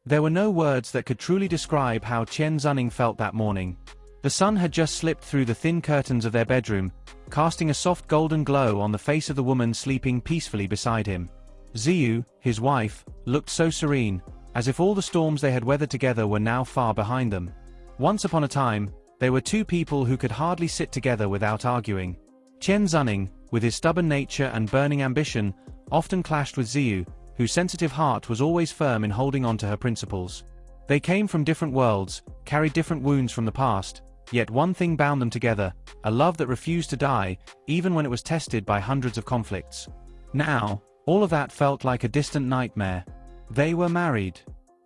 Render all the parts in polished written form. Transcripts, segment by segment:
There were no words that could truly describe how Tian Xuning felt that morning. The sun had just slipped through the thin curtains of their bedroom, casting a soft golden glow on the face of the woman sleeping peacefully beside him. Ziyu, his wife, looked so serene, as if all the storms they had weathered together were now far behind them. Once upon a time, they were two people who could hardly sit together without arguing. Tian Xuning, with his stubborn nature and burning ambition, often clashed with Ziyu, whose sensitive heart was always firm in holding on to her principles. They came from different worlds, carried different wounds from the past, yet one thing bound them together, a love that refused to die, even when it was tested by hundreds of conflicts. Now, all of that felt like a distant nightmare. They were married.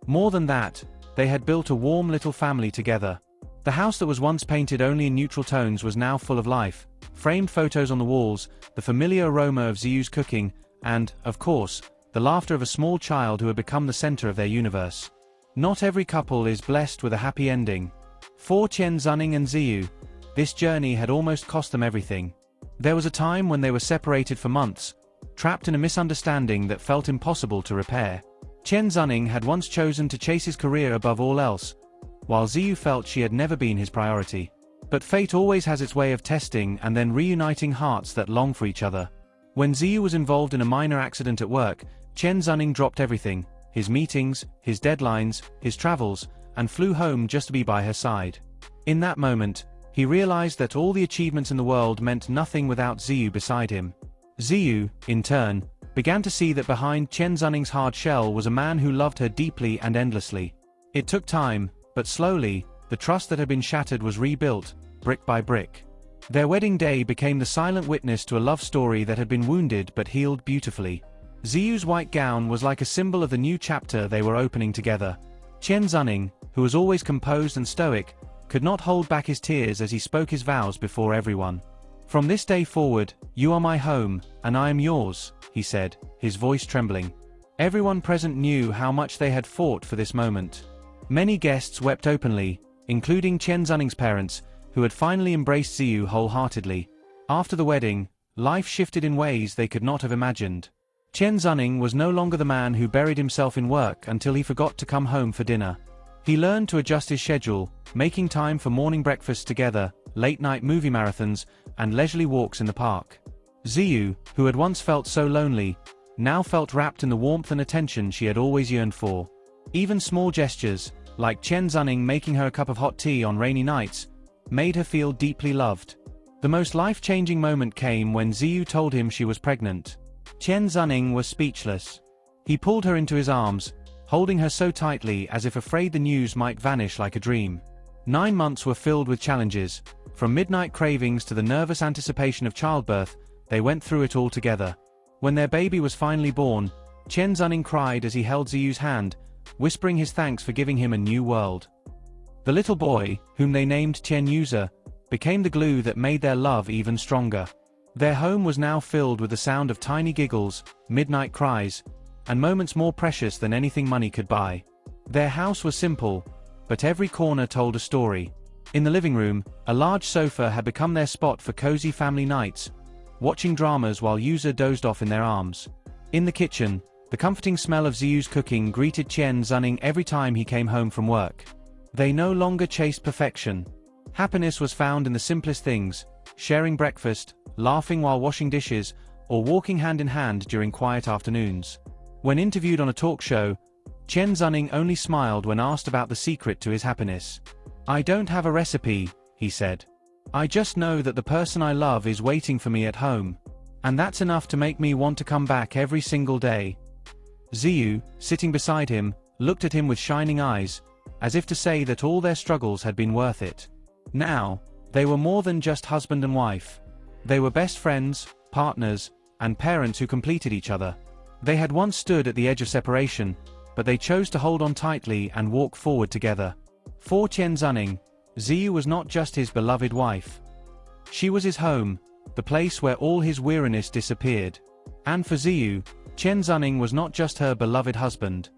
More than that, they had built a warm little family together. The house that was once painted only in neutral tones was now full of life, framed photos on the walls, the familiar aroma of Ziyu's cooking, and, of course, the laughter of a small child who had become the center of their universe. Not every couple is blessed with a happy ending. For Tian Xuning and Ziyu, this journey had almost cost them everything. There was a time when they were separated for months, trapped in a misunderstanding that felt impossible to repair. Tian Xuning had once chosen to chase his career above all else, while Ziyu felt she had never been his priority. But fate always has its way of testing and then reuniting hearts that long for each other. When Ziyu was involved in a minor accident at work, Tian Xuning dropped everything, his meetings, his deadlines, his travels, and flew home just to be by her side. In that moment, he realized that all the achievements in the world meant nothing without Ziyu beside him. Ziyu, in turn, began to see that behind Tian Xuning's hard shell was a man who loved her deeply and endlessly. It took time, but slowly, the trust that had been shattered was rebuilt, brick by brick. Their wedding day became the silent witness to a love story that had been wounded but healed beautifully. Ziyu's white gown was like a symbol of the new chapter they were opening together. Tian Xuning, who was always composed and stoic, could not hold back his tears as he spoke his vows before everyone. "From this day forward, you are my home, and I am yours," he said, his voice trembling. Everyone present knew how much they had fought for this moment. Many guests wept openly, including Tian Xuning's parents, who had finally embraced Ziyu wholeheartedly. After the wedding, life shifted in ways they could not have imagined. Tian Xuning was no longer the man who buried himself in work until he forgot to come home for dinner. He learned to adjust his schedule, making time for morning breakfasts together, late-night movie marathons, and leisurely walks in the park. Ziyu, who had once felt so lonely, now felt wrapped in the warmth and attention she had always yearned for. Even small gestures, like Tian Xuning making her a cup of hot tea on rainy nights, made her feel deeply loved. The most life-changing moment came when Ziyu told him she was pregnant. Tian Xuning was speechless. He pulled her into his arms, holding her so tightly as if afraid the news might vanish like a dream. 9 months were filled with challenges. From midnight cravings to the nervous anticipation of childbirth, they went through it all together. When their baby was finally born, Tian Xuning cried as he held Ziyu's hand, whispering his thanks for giving him a new world. The little boy, whom they named Tian Xuning, became the glue that made their love even stronger. Their home was now filled with the sound of tiny giggles, midnight cries, and moments more precious than anything money could buy. Their house was simple, but every corner told a story. In the living room, a large sofa had become their spot for cozy family nights, watching dramas while Yuza dozed off in their arms. In the kitchen, the comforting smell of Ziyu's cooking greeted Tian Xuning every time he came home from work. They no longer chased perfection. Happiness was found in the simplest things, sharing breakfast, laughing while washing dishes, or walking hand in hand during quiet afternoons. When interviewed on a talk show, Tian Xuning only smiled when asked about the secret to his happiness. "I don't have a recipe," he said. "I just know that the person I love is waiting for me at home. And that's enough to make me want to come back every single day." Ziyu, sitting beside him, looked at him with shining eyes, as if to say that all their struggles had been worth it. Now, they were more than just husband and wife. They were best friends, partners, and parents who completed each other. They had once stood at the edge of separation, but they chose to hold on tightly and walk forward together. For Tian Xuning, Ziyu was not just his beloved wife. She was his home, the place where all his weariness disappeared. And for Ziyu, Tian Xuning was not just her beloved husband.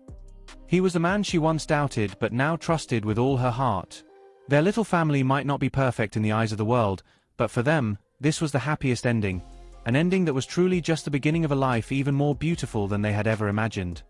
He was the man she once doubted but now trusted with all her heart. Their little family might not be perfect in the eyes of the world, but for them, this was the happiest ending. An ending that was truly just the beginning of a life even more beautiful than they had ever imagined.